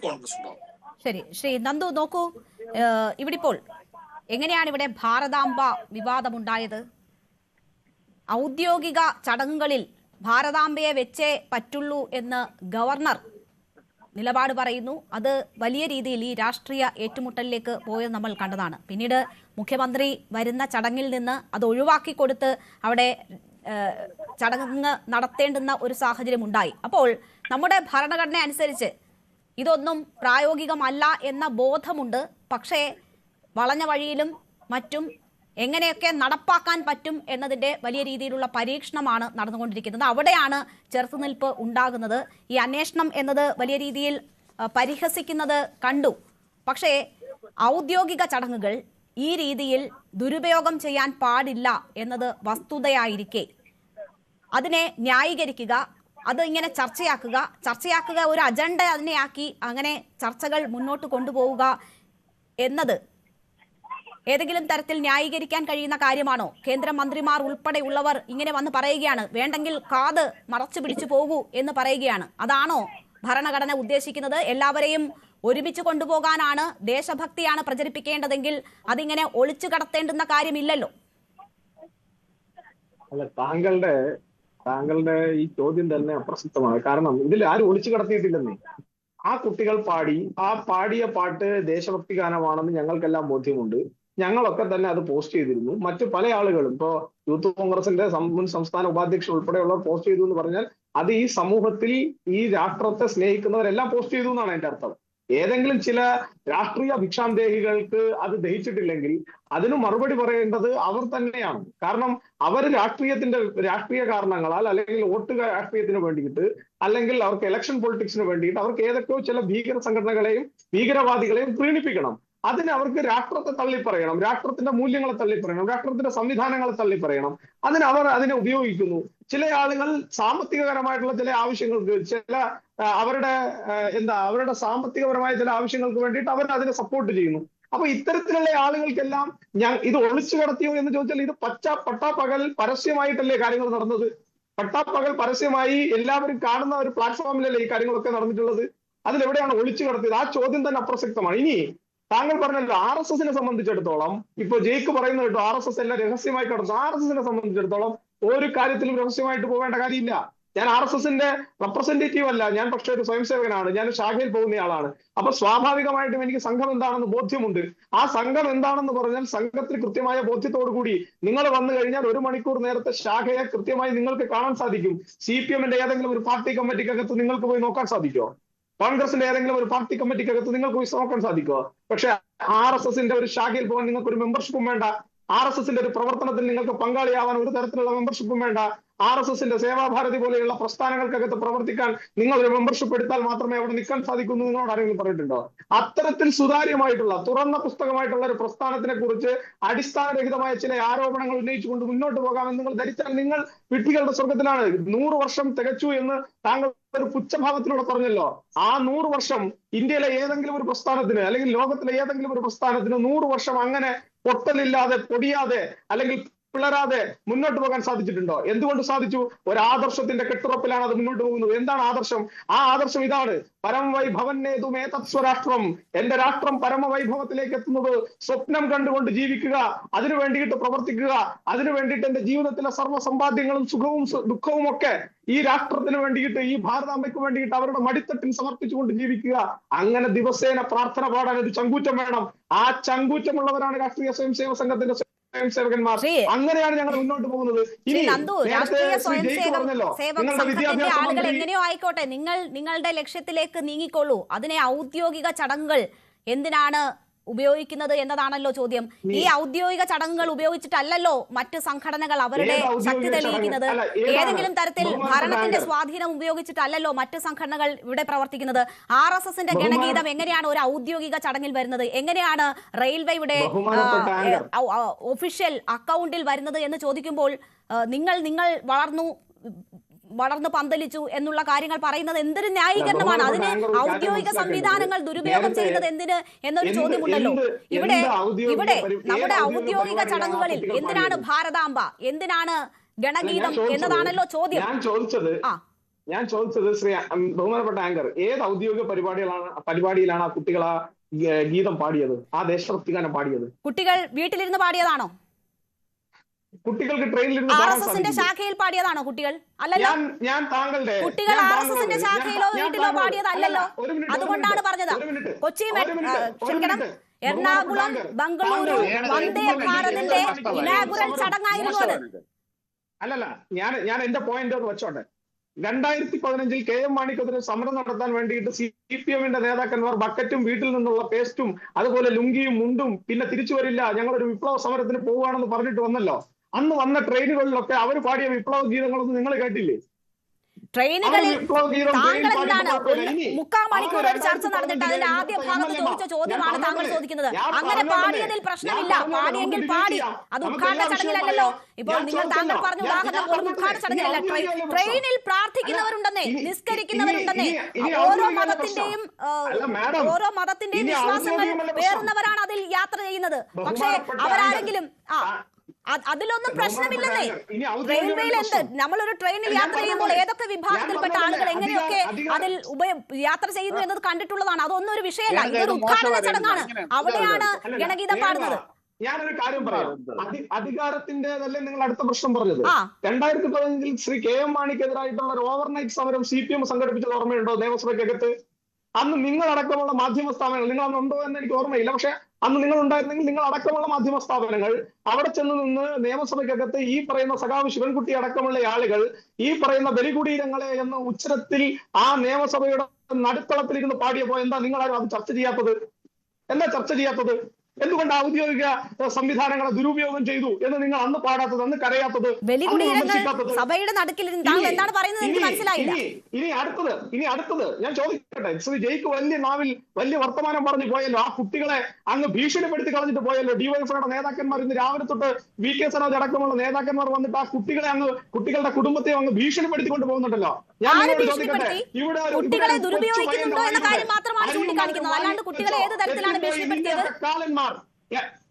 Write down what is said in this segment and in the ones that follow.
കോൺഗ്രസ് ഉണ്ടാവും. ശരി, ശ്രീ നന്ദു നോക്കൂ, ഇവിടിപ്പോൾ എങ്ങനെയാണ് ഇവിടെ ഭാരതാംബ വിവാദമുണ്ടായത്? ഔദ്യോഗിക ചടങ്ങുകളിൽ ഭാരതാംബയെ വെച്ചേ പറ്റുള്ളൂ എന്ന് ഗവർണർ നിലപാട് പറയുന്നു. അത് വലിയ രീതിയിൽ ഈ രാഷ്ട്രീയ ഏറ്റുമുട്ടലിലേക്ക് പോയത് നമ്മൾ കണ്ടതാണ്. പിന്നീട് മുഖ്യമന്ത്രി വരുന്ന ചടങ്ങിൽ നിന്ന് അത് ഒഴിവാക്കി കൊടുത്ത് അവിടെ ചടങ്ങ് നടത്തേണ്ടുന്ന ഒരു സാഹചര്യം ഉണ്ടായി. അപ്പോൾ നമ്മുടെ ഭരണഘടന അനുസരിച്ച് ഇതൊന്നും പ്രായോഗികമല്ല എന്ന ബോധമുണ്ട്. പക്ഷേ വളഞ്ഞ വഴിയിലും മറ്റും എങ്ങനെയൊക്കെ നടപ്പാക്കാൻ പറ്റും എന്നതിൻ്റെ വലിയ രീതിയിലുള്ള പരീക്ഷണമാണ് നടന്നുകൊണ്ടിരിക്കുന്നത്. അവിടെയാണ് ചെറുത്തുനിൽപ്പ് ഉണ്ടാകുന്നത്. ഈ അന്വേഷണം എന്നത് വലിയ രീതിയിൽ പരിഹസിക്കുന്നത് കണ്ടു. പക്ഷേ ഔദ്യോഗിക ചടങ്ങുകൾ ഈ രീതിയിൽ ദുരുപയോഗം ചെയ്യാൻ പാടില്ല എന്നത് വസ്തുതയായിരിക്കെ അതിനെ ന്യായീകരിക്കുക, അത് ഇങ്ങനെ ചർച്ചയാക്കുക, ഒരു അജണ്ട അതിനെയാക്കി അങ്ങനെ ചർച്ചകൾ മുന്നോട്ട് കൊണ്ടുപോവുക എന്നത് ഏതെങ്കിലും തരത്തിൽ ന്യായീകരിക്കാൻ കഴിയുന്ന കാര്യമാണോ? കേന്ദ്രമന്ത്രിമാർ ഉൾപ്പെടെയുള്ളവർ ഇങ്ങനെ വന്ന് പറയുകയാണ്, വേണ്ടെങ്കിൽ കാത് മറച്ചു പിടിച്ചു പോകൂ എന്ന് പറയുകയാണ്. അതാണോ ഭരണഘടന ഉദ്ദേശിക്കുന്നത്? എല്ലാവരെയും ഒരുമിച്ച് കൊണ്ടുപോകാനാണ്, ദേശഭക്തിയാണ് പ്രചരിപ്പിക്കേണ്ടതെങ്കിൽ അതിങ്ങനെ ഒളിച്ചു കടത്തേണ്ടുന്ന കാര്യമില്ലല്ലോ. അല്ല, താങ്കളുടെ ഈ ചോദ്യം തന്നെ അപ്രസക്തമാണ്. കാരണം ഇതിൽ ആരും ഒളിച്ചു കടത്തിയിട്ടില്ലെന്നേ. ആ കുട്ടികൾ പാടിയ പാട്ട് ദേശഭക്തി ഗാനമാണെന്ന് ഞങ്ങൾക്കെല്ലാം ബോധ്യമുണ്ട്. ഞങ്ങളൊക്കെ തന്നെ അത് പോസ്റ്റ് ചെയ്തിരുന്നു. മറ്റു പല ആളുകളും, ഇപ്പോ യൂത്ത് കോൺഗ്രസിന്റെ മുൻ സംസ്ഥാന ഉപാധ്യക്ഷൻ ഉൾപ്പെടെയുള്ളവർ പോസ്റ്റ് ചെയ്തു എന്ന് പറഞ്ഞാൽ അത് ഈ സമൂഹത്തിൽ ഈ രാഷ്ട്രത്തെ സ്നേഹിക്കുന്നവരെല്ലാം പോസ്റ്റ് ചെയ്തു എന്നാണ് എന്റെ അർത്ഥം. ഏതെങ്കിലും ചില രാഷ്ട്രീയ ഭിക്ഷാന്തേഹികൾക്ക് അത് ദഹിച്ചിട്ടില്ലെങ്കിൽ അതിന് മറുപടി പറയേണ്ടത് അവർ തന്നെയാണ്. കാരണം അവർ രാഷ്ട്രീയ കാരണങ്ങളാൽ, അല്ലെങ്കിൽ വോട്ട് രാഷ്ട്രീയത്തിന് വേണ്ടിയിട്ട്, അല്ലെങ്കിൽ അവർക്ക് ഇലക്ഷൻ പൊളിറ്റിക്സിന് വേണ്ടിയിട്ട് അവർക്ക് ഏതൊക്കെയോ ചില ഭീകര സംഘടനകളെയും ഭീകരവാദികളെയും പ്രീണിപ്പിക്കണം. അതിന് അവർക്ക് രാഷ്ട്രത്തെ തള്ളിപ്പറയണം, രാഷ്ട്രത്തിന്റെ മൂല്യങ്ങളെ തള്ളിപ്പറയണം, രാഷ്ട്രത്തിന്റെ സംവിധാനങ്ങളെ തള്ളിപ്പറയണം. അവർ അതിനെ ഉപയോഗിക്കുന്നു. ചില ആളുകൾ സാമ്പത്തികപരമായിട്ടുള്ള ചില ആവശ്യങ്ങൾക്ക്, അവരുടെ സാമ്പത്തികപരമായ ചില ആവശ്യങ്ങൾക്ക് വേണ്ടിയിട്ട് അവർ അതിനെ സപ്പോർട്ട് ചെയ്യുന്നു. അപ്പൊ ഇത്തരത്തിലുള്ള ആളുകൾക്കെല്ലാം ഇത് ഒളിച്ചു കടത്തിയോ എന്ന് ചോദിച്ചാൽ ഇത് പട്ടാപ്പകൽ പരസ്യമായിട്ടല്ലേ കാര്യങ്ങൾ നടന്നത്? പട്ടാപ്പകൽ പരസ്യമായി എല്ലാവരും കാണുന്ന ഒരു പ്ലാറ്റ്ഫോമിലല്ലേ ഈ കാര്യങ്ങളൊക്കെ നടന്നിട്ടുള്ളത്? അതിലെവിടെയാണ് ഒളിച്ചു കടത്തിയത്? ആ ചോദ്യം തന്നെ അപ്രസക്തമാണ്. ഇനി താങ്കൾ പറഞ്ഞല്ലോ RSSനെ സംബന്ധിച്ചിടത്തോളം, ഇപ്പൊ ജയിക്ക് പറയുന്നത് കേട്ടോ, RSS എല്ലാം രഹസ്യമായി കടന്നു. RSSനെ സംബന്ധിച്ചിടത്തോളം ഒരു കാര്യത്തിലും രഹസ്യമായിട്ട് പോകേണ്ട കാര്യമില്ല. ഞാൻ RSSന്റെ റെപ്രസെന്റേറ്റീവ് അല്ല, ഞാൻ പക്ഷേ ഒരു സ്വയംസേവകനാണ്, ഞാൻ ശാഖയിൽ പോകുന്നയാളാണ്. അപ്പൊ സ്വാഭാവികമായിട്ടും എനിക്ക് സംഘം എന്താണെന്ന് ബോധ്യമുണ്ട്. ആ സംഘം എന്താണെന്ന് പറഞ്ഞാൽ സംഘത്തിൽ കൃത്യമായ ബോധ്യത്തോടു കൂടി നിങ്ങൾ വന്നു കഴിഞ്ഞാൽ 1 മണിക്കൂർ നേരത്തെ ശാഖയെ കൃത്യമായി നിങ്ങൾക്ക് കാണാൻ സാധിക്കും. CPMന്റെ ഏതെങ്കിലും ഒരു പാർട്ടി കമ്മിറ്റിക്കകത്ത് നിങ്ങൾക്ക് പോയി നോക്കാൻ സാധിക്കുമോ? കോൺഗ്രസിന്റെ ഏതെങ്കിലും ഒരു പാർട്ടി കമ്മിറ്റിക്കകത്ത് നിങ്ങൾക്ക് പോയി നോക്കാൻ സാധിക്കുമോ? പക്ഷെ RSSന്റെ ഒരു ശാഖയിൽ പോകാൻ നിങ്ങൾക്ക് ഒരു മെമ്പർഷിപ്പും വേണ്ട. RSSന്റെ ഒരു പ്രവർത്തനത്തിൽ നിങ്ങൾക്ക് പങ്കാളിയാവാൻ ഒരു തരത്തിലുള്ള മെമ്പർഷിപ്പും വേണ്ട. RSSന്റെ സേവാഭാരതി പോലെയുള്ള പ്രസ്ഥാനങ്ങൾക്കകത്ത് പ്രവർത്തിക്കാൻ നിങ്ങൾ ഒരു മെമ്പർഷിപ്പ് എടുത്താൽ മാത്രമേ അവിടെ നിൽക്കാൻ സാധിക്കുന്നു നിങ്ങളോട് ആരെങ്കിലും പറഞ്ഞിട്ടുണ്ടോ? അത്തരത്തിൽ സുതാര്യമായിട്ടുള്ള തുറന്ന പുസ്തകമായിട്ടുള്ള ഒരു പ്രസ്ഥാനത്തിനെ കുറിച്ച് അടിസ്ഥാനരഹിതമായ ചില ആരോപണങ്ങൾ ഉന്നയിച്ചുകൊണ്ട് മുന്നോട്ട് പോകാമെന്ന് നിങ്ങൾ ധരിച്ചാൽ നിങ്ങൾ വിഡ്ഢികളുടെ സ്വർഗത്തിലാണ്. 100 വർഷം തികച്ചു എന്ന് താങ്കൾ ഒരു പുച്ഛഭാവത്തിലൂടെ പറഞ്ഞല്ലോ. ആ 100 വർഷം ഇന്ത്യയിലെ ഏതെങ്കിലും ഒരു പ്രസ്ഥാനത്തിന്, അല്ലെങ്കിൽ ലോകത്തിലെ ഏതെങ്കിലും ഒരു പ്രസ്ഥാനത്തിന് 100 വർഷം അങ്ങനെ പൊട്ടലില്ലാതെ, പൊടിയാതെ, അല്ലെങ്കിൽ പിളരാതെ മുന്നോട്ട് പോകാൻ സാധിച്ചിട്ടുണ്ടോ? എന്തുകൊണ്ട് സാധിച്ചു? ഒരു ആദർശത്തിന്റെ കെട്ടുറപ്പിലാണ് അത് മുന്നോട്ട് പോകുന്നത്. എന്താണ് ആദർശം? ആ ആദർശം ഇതാണ്: പരമവൈഭവന്നേതുമേ തത്സ്വരാഷ്ട്രം. എന്റെ രാഷ്ട്രം പരമവൈഭവത്തിലേക്ക് എത്തുന്നത് സ്വപ്നം കണ്ടുകൊണ്ട് ജീവിക്കുക, അതിനു വേണ്ടിയിട്ട് പ്രവർത്തിക്കുക, അതിനു വേണ്ടിയിട്ട് എന്റെ ജീവിതത്തിലെ സർവ്വ സമ്പാദ്യങ്ങളും സുഖവും ദുഃഖവും ഒക്കെ ഈ രാഷ്ട്രത്തിന് വേണ്ടിയിട്ട്, ഈ ഭാരതാംബയ്ക്ക് വേണ്ടിയിട്ട് അവരുടെ മടിത്തട്ടിൽ സമർപ്പിച്ചുകൊണ്ട് ജീവിക്കുക. അങ്ങനെ ദിവസേന പ്രാർത്ഥന പാടാൻ ഒരു ചങ്കൂറ്റം വേണം. ആ ചങ്കൂറ്റമുള്ളവരാണ് രാഷ്ട്രീയ സ്വയംസേവക സംഘത്തിന്റെ സ്വയംസേവകന്മാർ. അങ്ങനെയാണ് ഞങ്ങൾ മുന്നോട്ട് പോകുന്നത്. ആളുകൾ എങ്ങനെയോ ആയിക്കോട്ടെ, നിങ്ങളുടെ ലക്ഷ്യത്തിലേക്ക് നീങ്ങിക്കൊള്ളൂ. അതിനെ ഔദ്യോഗിക ചടങ്ങുകൾ എന്തിനാണ് ഉപയോഗിക്കുന്നത് എന്നതാണല്ലോ ചോദ്യം. ഈ ഔദ്യോഗിക ചടങ്ങുകൾ ഉപയോഗിച്ചിട്ടല്ലോ മറ്റ് സംഘടനകൾ അവരുടെ ശക്തി തെളിയിക്കുന്നത്. ഏതെങ്കിലും തരത്തിൽ ഭരണത്തിന്റെ സ്വാധീനം ഉപയോഗിച്ചിട്ടല്ലോ മറ്റ് സംഘടനകൾ ഇവിടെ പ്രവർത്തിക്കുന്നത്. RSSന്റെ ഗണഗീതം എങ്ങനെയാണ് ഒരു ഔദ്യോഗിക ചടങ്ങിൽ വരുന്നത്? എങ്ങനെയാണ് റെയിൽവേയുടെ ഒഫീഷ്യൽ അക്കൗണ്ടിൽ വരുന്നത് എന്ന് ചോദിക്കുമ്പോൾ നിങ്ങൾ വളർന്നു പന്തലിച്ചു എന്നുള്ള കാര്യങ്ങൾ പറയുന്നത് എന്തൊരു ന്യായീകരണമാണ്? അതിന് ഔദ്യോഗിക സംവിധാനങ്ങൾ ദുരുപയോഗം ചെയ്യുന്നത് എന്തിന് എന്നൊരു ചോദ്യമുണ്ടല്ലോ. ഇവിടെ നമ്മുടെ ഔദ്യോഗിക ചടങ്ങുകളിൽ എന്തിനാണ് ഭാരതാംബ, എന്തിനാണ് ഗണഗീതം എന്നതാണല്ലോ ചോദ്യം. ഞാൻ ചോദിച്ചത് ബഹുമാനപ്പെട്ട ആങ്കർ, ഏത് ഔദ്യോഗിക പരിപാടിയിലാണ് ആ കുട്ടികൾ ആ ഗീതം പാടിയത്, ആ ദേശഭക്തിഗാനം പാടിയത്? കുട്ടികൾ വീട്ടിലിരുന്ന് പാടിയതാണോ? കുട്ടികൾക്ക് ട്രെയിനിലിരുന്ന് RSSന്റെ ശാഖയിൽ പാടിയതാണോ കുട്ടികൾ? അല്ലല്ലോ. ഞാൻ താങ്കളുടെ കുട്ടികൾ RSSന്റെ ശാഖയിലോ വീട്ടിലോ പാടിയതല്ലല്ലോ. അതുകൊണ്ടാണ് പറഞ്ഞത്. കൊച്ചി ക്ഷമിക്കണം, എറണാകുളം ബംഗളൂരു വന്ദേ ഭാരതിന്റെ ഇനാഗുറൽ ചടങ്ങായിരുന്നു അത്. അല്ലല്ല, ഞാൻ എന്റെ പോയിന്റ് ഒന്ന് വെച്ചോട്ടെ. 2015 KM മാണിക്കെതിരെ സമരം നടത്താൻ വേണ്ടിയിട്ട് CPM-ന്റെ നേതാക്കന്മാർ ബക്കറ്റും വീട്ടിൽ നിന്നുള്ള പേസ്റ്റും അതുപോലെ ലുങ്കിയും മുണ്ടും പിന്നെ തിരിച്ചു വരില്ല, ഞങ്ങളൊരു വിപ്ലവ സമരത്തിന് പോവുകയാണെന്ന് പറഞ്ഞിട്ട് വന്നല്ലോ. അന്ന് വന്ന ട്രെയിനുകളിലൊക്കെ അവർ പാടിയ വിപ്ലവ ഗീതങ്ങളൊന്നും നിങ്ങൾ കേട്ടില്ലേ? ട്രെയിനുകളിൽ താങ്കൾ എന്താണ് 3/4 മണിക്കൂർ ഒരു ചർച്ച നടന്നിട്ട് അതിന്റെ ആദ്യ ഭാഗത്ത് ചോദിച്ച ചോദ്യമാണ് താങ്കൾ ചോദിക്കുന്നത്. അങ്ങനെ പാടിയതിൽ പ്രശ്നമില്ല, പാടിയെങ്കിൽ പാടി, അത് ഉദ്ഘാടന ചടങ്ങിലല്ലോ. ഇപ്പോൾ താങ്കൾ പറഞ്ഞ ഉദാഹരണം പോലും ഉദ്ഘാടന ചടങ്ങിലല്ല. ട്രെയിനിൽ പ്രാർത്ഥിക്കുന്നവരുണ്ടെന്നേ, നിസ്കരിക്കുന്നവരുണ്ടെന്നേ, ഓരോ മതത്തിന്റെയും വിശ്വാസങ്ങൾ പേറുന്നവരാണ് അതിൽ യാത്ര ചെയ്യുന്നത്. പക്ഷേ അവരാരെങ്കിലും അതിലൊന്നും പ്രശ്നമില്ലെന്നേ. റെയിൽവേയിൽ എന്ത്, നമ്മളൊരു ട്രെയിനിൽ യാത്ര ചെയ്യുമ്പോൾ ഏതൊക്കെ വിഭാഗത്തിൽപ്പെട്ട ആളുകൾ എങ്ങനെയൊക്കെ അതിൽ യാത്ര ചെയ്യുന്നു എന്നത് കണ്ടിട്ടുള്ളതാണ്. അതൊന്നും ഒരു വിഷയമല്ല. ഇതൊരു ഉദ്ഘാടന ചടങ്ങാണ്, അവിടെയാണ് ഗണഗീതം പാടുന്നത്. ഞാനൊരു കാര്യം പറയാം, അധികാരത്തിന്റേതല്ലേ നിങ്ങൾ അടുത്ത പ്രശ്നം പറഞ്ഞത്. 2015 KM മാണിക്കെതിരായിട്ടുള്ള ഒരു ഓവർനൈറ്റ് സമരം CPM സംഘടിപ്പിച്ചത് ഓർമ്മയുണ്ടോ നിയമസഭയ്ക്കകത്ത്? അന്ന് നിങ്ങളടക്കമുള്ള മാധ്യമ സ്ഥാപനങ്ങൾ, നിങ്ങൾ അന്നുണ്ടോ എന്ന് എനിക്ക് ഓർമ്മയില്ല, പക്ഷെ അന്ന് നിങ്ങൾ ഉണ്ടായിരുന്നെങ്കിൽ നിങ്ങൾ അടക്കമുള്ള മാധ്യമ സ്ഥാപനങ്ങൾ അവിടെ ചെന്ന് നിന്ന് നിയമസഭയ്ക്കകത്ത് ഈ പറയുന്ന സഖാവ് ശിവൻകുട്ടി അടക്കമുള്ള ആളുകൾ ഈ പറയുന്ന ബലികുടീരങ്ങളെ എന്ന ഉച്ചരത്തിൽ ആ നിയമസഭയുടെ നടുത്തളത്തിലിരുന്ന് പാടിയപ്പോ എന്താ നിങ്ങളാരും അത് ചർച്ച ചെയ്യാത്തത്? എന്താ ചർച്ച ചെയ്യാത്തത്? എന്തുകൊണ്ട് ഔദ്യോഗിക സംവിധാനങ്ങളെ ദുരുപയോഗം ചെയ്തു എന്ന് നിങ്ങൾ അന്ന് പാടാത്തത്, അന്ന് കരയാത്തത്? സഭയുടെ നടുക്കിൽ എന്താണ് പറയുന്നത് എനിക്ക് മനസ്സിലായില്ല. ഇനി അടുത്തത് ഞാൻ ചോദിക്കട്ടെ, ശ്രീ ജയ്ക്ക് വലിയ വർത്തമാനം പറഞ്ഞു പോയല്ലോ, ആ കുട്ടികളെ അങ്ങ് ഭീഷണിപ്പെടുത്തി കളഞ്ഞിട്ട് പോയല്ലോ. ഡിവൈഎഫ്ഐയുടെ നേതാക്കന്മാർ ഇന്ന് രാവിലെ തൊട്ട് VK സനോജ് അടക്കമുള്ള നേതാക്കന്മാർ വന്നിട്ട് ആ കുട്ടികളുടെ കുടുംബത്തെ അങ്ങ് ഭീഷണിപ്പെടുത്തിക്കൊണ്ട് പോകുന്നുണ്ടല്ലോ. കുട്ടികളെ ദുരുപയോഗിക്കുന്നുണ്ടോ എന്ന കാര്യം മാത്രമാണ് ചൂണ്ടിക്കാണിക്കുന്നത്, അല്ലാണ്ട് കുട്ടികളെ ഏത് തരത്തിലാണ് ഭീഷണിപ്പെടുത്തിയത്?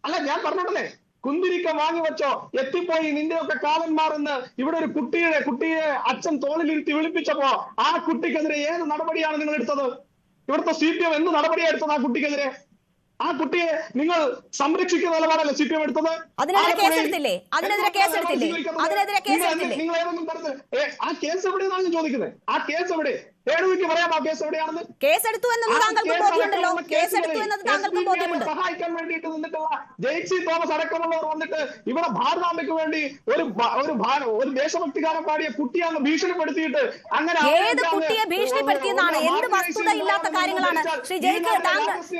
അല്ല, ഞാൻ പറഞ്ഞോട്ടെ, കുന്തിരിക്ക വാങ്ങി വെച്ചോ, എത്തിപ്പോയി നിന്റെയൊക്കെ കാലന്മാരെന്ന് ഇവിടെ ഒരു കുട്ടിയെ അച്ഛൻ തോളിലിരുത്തി വിളിപ്പിച്ചപ്പോ ആ കുട്ടിക്കെതിരെ ഏത് നടപടിയാണ് നിങ്ങൾ എടുത്തത്? ഇവിടുത്തെ CPM എന്ത് നടപടിയാണ് എടുത്തത് ആ കുട്ടിക്കെതിരെ? ആ കുട്ടിയെ നിങ്ങൾ സംരക്ഷിക്കുന്ന നിലപാടല്ലേ CPM എടുത്തത്? അതിനെതിരെ കേസെടുത്തില്ലേ? നിങ്ങൾ ഏതൊന്നും പറഞ്ഞത് ആ കേസ് എവിടെയെന്നാണ് ഞാൻ ചോദിക്കുന്നത്. ആ കേസ് എവിടെ? രേണുവിക്ക് പറയാം ആ കേസ് എവിടെയാണെന്ന്. കേസെടുത്തു എന്നത് താങ്കൾക്ക് ബോധ്യമുണ്ടല്ലോ. കേസെടുത്തു എന്നത് താങ്കൾക്ക് ബോധ്യമുണ്ട്. സഹായിക്കാൻ വേണ്ടിയിട്ട് നിന്നിട്ടുള്ള ജെയ്സി തോമസ് അടക്കമുള്ളവർ വന്നിട്ട് ഇവിടെ ഭാരതാംബയ്ക്ക് വേണ്ടി ഒരു ദേശഭക്തിഗാനം പാടിയ കുട്ടിയെ അങ്ങ് ഭീഷണിപ്പെടുത്തിയിട്ട് അങ്ങനെ ഏത് കുട്ടിയെ ഭീഷണിപ്പെടുത്തിയെന്നാണ്? എന്ത് വസ്തുതയില്ലാത്ത കാര്യങ്ങളാണ് ശ്രീ ജയ്ക്ക്.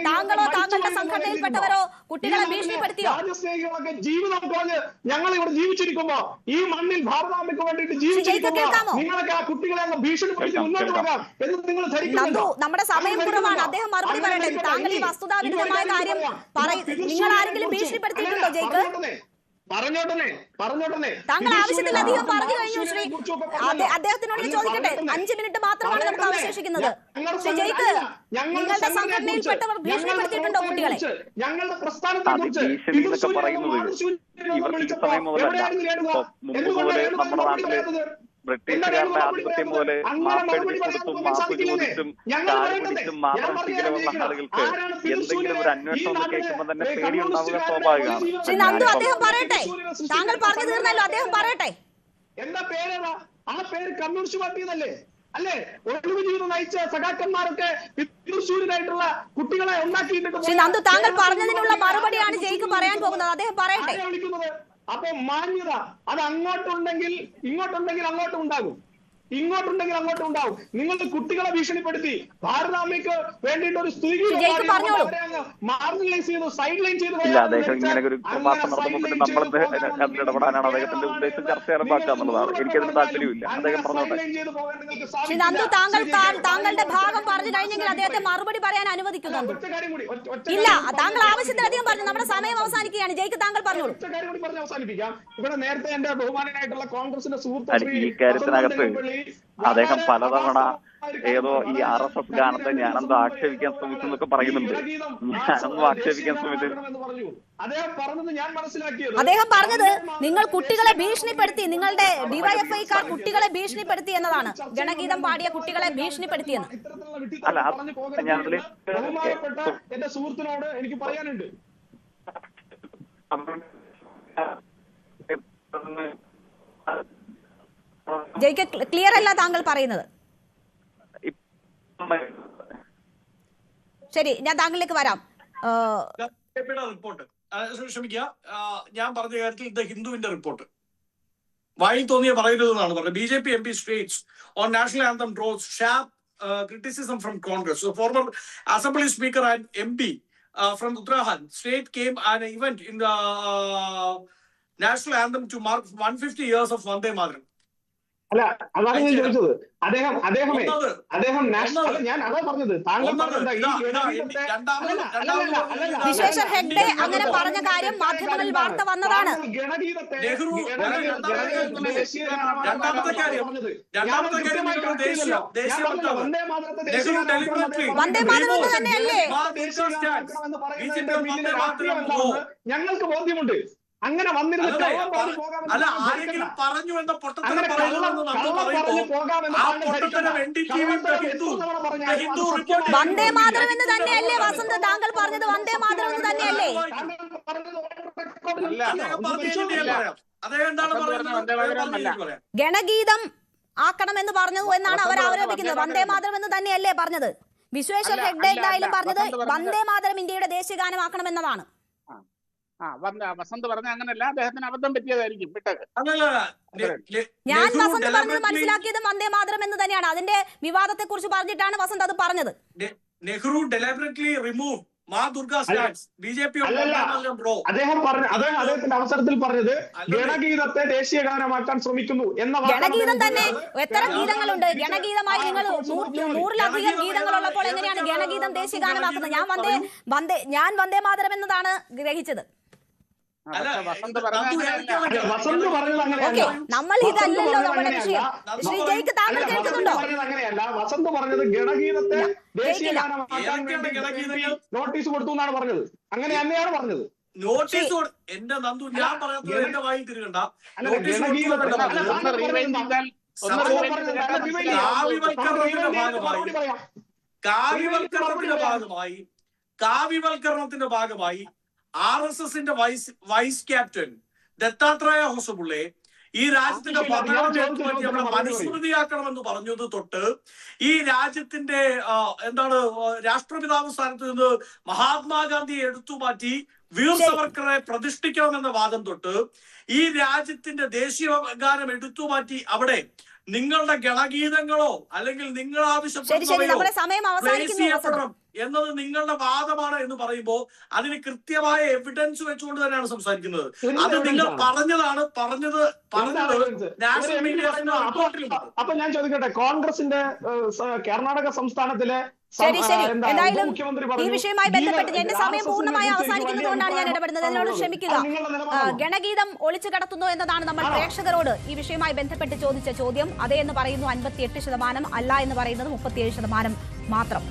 താങ്കളോ താങ്കളുടെ സംഘടനയിൽപ്പെട്ടവരോ കുട്ടികളെ ഭീഷണിപ്പെടുത്തിയോ? രാജ്യസ്നേഹികളൊക്കെ ജീവിതം കളഞ്ഞ് ഞങ്ങൾ ഇവിടെ ജീവിച്ചിരിക്കുമ്പോ ഈ മണ്ണിൽ ഭാരതാംബയ്ക്ക് വേണ്ടിയിട്ട് ജീവിച്ചിരിക്കുമ്പോ നിങ്ങളൊക്കെ ആ കുട്ടികളെ അങ്ങ് ഭീഷണിപ്പെടുത്തി മുന്നോട്ട് പോകാം എന്ന് നിങ്ങൾ ധരിക്കുന്നുണ്ടോ? നമ്മുടെ സമയം കുറവാണ്, അദ്ദേഹം മറുപടി പറയട്ടെ. താങ്കൾ ഈ വസ്തുതാവിരുദ്ധമായ കാര്യം നിങ്ങൾ ആരെങ്കിലും ഭീഷണിപ്പെടുത്തിയിട്ടുണ്ടോ ജയ്ക്ക്? പറഞ്ഞോട്ടെ. താങ്കൾ ആവശ്യത്തിലധികം പറഞ്ഞു കഴിഞ്ഞു ശ്രീ. അദ്ദേഹത്തിനോട് ചോദിക്കട്ടെ, 5 മിനിറ്റ് മാത്രമാണ് നമുക്ക് അവശേഷിക്കുന്നത്. ശ്രീ ജയ്ക്ക്, നിങ്ങളുടെ സംഘടനയിൽപ്പെട്ടവർ ഭീഷണിപ്പെടുത്തിയിട്ടുണ്ടോ കുട്ടികളെ? ഞങ്ങളുടെ പ്രസ്ഥാനത്തെ കുറിച്ച് ബ്രിട്ടീഷുകാരുടെ ആധിപത്യം പോലെ മാപ്പടിച്ചും മാപ്പ് ചോദിച്ചും കാല് പിടിച്ചും മാത്രം തിരികെ വന്ന ആളുകൾക്ക് എന്തെങ്കിലും ഒരു അന്വേഷണം കേൾക്കുമ്പോൾ തന്നെ പേടിയുണ്ടാവുക സ്വാഭാവികമാണ്. അദ്ദേഹം പറയട്ടെ, താങ്കൾ പറഞ്ഞു തീർന്നല്ലോ, അദ്ദേഹം പറയട്ടെ. എന്താ പേരേതാ? ആ പേര് കമ്മ്യൂണിസ്റ്റ് പാർട്ടിന്നല്ലേ? അല്ലേ? ഒഴിവ് ജീവിതം നയിച്ച സഖാക്കന്മാരൊക്കെ തൃശ്ശൂരിനായിട്ടുള്ള കുട്ടികളെ ഉണ്ടാക്കിയിട്ട് താങ്കൾ പറഞ്ഞതിനുള്ള മറുപടിയാണ് ജയ്ക്ക് പറയാൻ പോകുന്നത്. അദ്ദേഹം പറയട്ടെ. വിളിക്കുന്നത് അപ്പൊ മാന്യത അത് അങ്ങോട്ടുണ്ടെങ്കിൽ അങ്ങോട്ടും ഉണ്ടാകും, ഇങ്ങോട്ടുണ്ടെങ്കിൽ അങ്ങോട്ടും ഉണ്ടാവും. നിങ്ങൾ കുട്ടികളെ ഭീഷണിപ്പെടുത്തി ഭാരതാംബയ്ക്ക് വേണ്ടിയിട്ട് ഒരു സ്ത്രീ മാർജിനലൈസ് ചെയ്തു, സൈഡ് ലൈൻ ചെയ്തു. അദ്ദേഹം ഇങ്ങനെ ഒരു മാസം നടത്തുമ്പോൾ നമ്മൾ ഇടപെടാനാണ് അദ്ദേഹത്തിന്റെ ഉദ്ദേശം ചർച്ച ആരംഭിക്കുക എന്നുള്ളതാണ്. എനിക്കതിന് താല്പര്യമില്ല. അദ്ദേഹം പറഞ്ഞോട്ടെ. താങ്കളുടെ ഭാഗം പറഞ്ഞു കഴിഞ്ഞെങ്കിൽ അദ്ദേഹത്തെ മറുപടി പറയാൻ അനുവദിക്കുന്നുണ്ട്. ഇല്ല, താങ്കൾ ആവശ്യത്തിലധികം പറഞ്ഞു. നമ്മുടെ സമയം അവസാനിക്കുകയാണ്. ജയ്ക്ക് താങ്കൾ പറഞ്ഞോളൂ. അവസാനിപ്പിക്കാം. ഇവിടെ നേരത്തെ എന്റെ ബഹുമാനായിട്ടുള്ള കോൺഗ്രസിന്റെ സുഹൃത്ത് ഈ കാര്യത്തിനകത്ത് അദ്ദേഹം പലതവണ ഏതോ ഈ RSS ഗാനത്തെ ഞാനെന്തോ ആക്ഷേപിക്കാൻ ശ്രമിച്ചു എന്നൊക്കെ പറയുന്നുണ്ട്. ഞാനൊന്നും ആക്ഷേപിക്കാൻ ശ്രമിച്ചു. അദ്ദേഹം പറഞ്ഞത് നിങ്ങൾ കുട്ടികളെ ഭീഷണിപ്പെടുത്തി, നിങ്ങളുടെ ഡിവൈഎഫ്ഐക്കാർ കുട്ടികളെ ഭീഷണിപ്പെടുത്തി എന്നതാണ്. ഗണഗീതം പാടിയ കുട്ടികളെ ഭീഷണിപ്പെടുത്തിയെന്ന്. അല്ല, ഞാൻ എന്റെ സുഹൃത്തിനോട് എനിക്ക് പറയാനുണ്ട്. ജയിക്ക് ക്ലിയർ അല്ല താങ്കൾ പറയുന്നത്. ശരി, ഞാൻ താങ്കളിലേക്ക് വരാം. റിപ്പോർട്ട് ക്ഷമിക്കുക, ഞാൻ പറഞ്ഞ കാര്യത്തിൽ ദ ഹിന്ദുവിന്റെ റിപ്പോർട്ട് വായി തോന്നിയ പറയരുതെന്നാണ് പറഞ്ഞത്. BJP MP states on national anthem draws sharp criticism from Congress. So former Assembly Speaker and MP from Uttarakhand state came an event in the national anthem to mark 150 years of Vande Mataram. അല്ല, അതാണ് ഞാൻ ചോദിച്ചത്. അദ്ദേഹം ഞാൻ അതാ പറഞ്ഞത്. താങ്കൾ വിശ്വേശ്വർ ഹെഗ്ഡെ അങ്ങനെ പറഞ്ഞ കാര്യം മാധ്യമങ്ങളിൽ വാർത്ത വന്നതാണ്. വന്ദേ മാതരം എന്ന് തന്നെയല്ലേ? ഞങ്ങൾക്ക് ബോധ്യമുണ്ട്. അങ്ങനെ വന്നിരുന്ന അല്ല, ആരെങ്കിലും പറഞ്ഞു എന്ന പൊട്ടത്തരം വന്ദേ മാതരം എന്ന് തന്നെയല്ലേ വസന്ത് താങ്കൾ പറഞ്ഞത്? വന്ദേ മാതരം എന്ന് തന്നെയല്ലേ? ഗണഗീതം ആക്കണമെന്ന് പറഞ്ഞു എന്നാണ് അവർ ആരോപിക്കുന്നത്. വന്ദേ മാതരം എന്ന് തന്നെയല്ലേ പറഞ്ഞത്? വിശ്വേശ്വർ ഹെഗ്ഡെ എന്തായാലും പറഞ്ഞത് വന്ദേ മാതരം ഇന്ത്യയുടെ ദേശീയ ഗാനമാക്കണമെന്നതാണ്. വസന്ത് പറഞ്ഞ അങ്ങനല്ല, അദ്ദേഹത്തിന് അബദ്ധം പറ്റിയതായിരിക്കും. ഞാൻ വസന്ത് പറഞ്ഞത് മനസ്സിലാക്കിയത് വന്ദേ മാതരം എന്ന് തന്നെയാണ്. അതിന്റെ വിവാദത്തെ കുറിച്ച് പറഞ്ഞിട്ടാണ് വസന്ത് അത് പറഞ്ഞത്. നെഹ്റു ഡെലിബറേറ്റ്ലി റിമൂവ് അദ്ദേഹത്തിന്റെ അവസരത്തിൽ പറഞ്ഞത് ഗണഗീതത്തെ ദേശീയ ഗാനമാക്കാൻ ശ്രമിക്കുന്നു എന്ന. ഗണഗീതം തന്നെ എത്ര ഗീതങ്ങളുണ്ട്? ഗണഗീതമായി നിങ്ങൾ 100-ലധികം ഗീതങ്ങളുള്ളപ്പോൾ എങ്ങനെയാണ് ഗണഗീതം ദേശീയ ഗാനമാക്കുന്നത്? ഞാൻ വന്ദേ മാതരം എന്നതാണ് ഗ്രഹിച്ചത്. നമ്മൾ ഇതല്ലല്ലോ നമ്മുടെ വിഷയം. ശ്രീ ജയ്ക്ക് താങ്കൾ കേൾക്കുന്നുണ്ടോ? അങ്ങനെയല്ല, വസന്ത് പറഞ്ഞത് ഗണഗീതത്തെ ദേശീയ ഗാനമാക്കാൻ നോട്ടീസ് കൊടുത്തു എന്നാണ് പറഞ്ഞത്. അങ്ങനെ തന്നെയാണ് പറഞ്ഞത്. നോട്ടീസ് എന്റെ നന്ദു, ഞാൻ പറയുന്നത് എന്റെ വായി തിരികണ്ട. കാവ്യവൽക്കരണത്തിന്റെ ഭാഗമായി RSSന്റെ വൈസ് ക്യാപ്റ്റൻ ദത്താത്രേയ ഹോസബുള്ളെ ഈ രാജ്യത്തിന്റെ ഭരണത്തെ മനുസ്മൃതിയാക്കണമെന്ന് പറഞ്ഞത് തൊട്ട് ഈ രാജ്യത്തിന്റെ രാഷ്ട്രപിതാവ് സ്ഥാനത്ത് നിന്ന് മഹാത്മാഗാന്ധിയെ എടുത്തു മാറ്റി വീർ സവർക്കറെ പ്രതിഷ്ഠിക്കണമെന്ന വാദം തൊട്ട് ഈ രാജ്യത്തിന്റെ ദേശീയ ഗാനം എടുത്തു മാറ്റി അവിടെ നിങ്ങളുടെ ഗണഗീതങ്ങളോ അല്ലെങ്കിൽ നിങ്ങൾ ആവശ്യപ്പെടണം എന്നത് നിങ്ങളുടെ വാദമാണ് എന്ന് പറയുമ്പോൾ അതിന് കൃത്യമായ എവിഡൻസ് വെച്ചുകൊണ്ട് തന്നെയാണ് സംസാരിക്കുന്നത്. അത് നിങ്ങൾ പറഞ്ഞത് നാഷണൽ മീഡിയ. അപ്പൊ ഞാൻ ചോദിക്കട്ടെ, കോൺഗ്രസിന്റെ കർണാടക സംസ്ഥാനത്തിലെ ശരി എന്തായാലും ഈ വിഷയവുമായി ബന്ധപ്പെട്ട് എന്റെ സമയം പൂർണ്ണമായി അവസാനിക്കുന്നത് കൊണ്ടാണ് ഞാൻ ഇടപെടുന്നത്. എന്നോട് ക്ഷമിക്കുക. ഗണഗീതം ഒളിച്ചു കടത്തുന്നു എന്നതാണ് നമ്മൾ പ്രേക്ഷകരോട് ഈ വിഷയവുമായി ബന്ധപ്പെട്ട് ചോദിച്ച ചോദ്യം. അതേ എന്ന് പറയുന്നു 58%, അല്ല എന്ന് പറയുന്നത് 37% മാത്രം.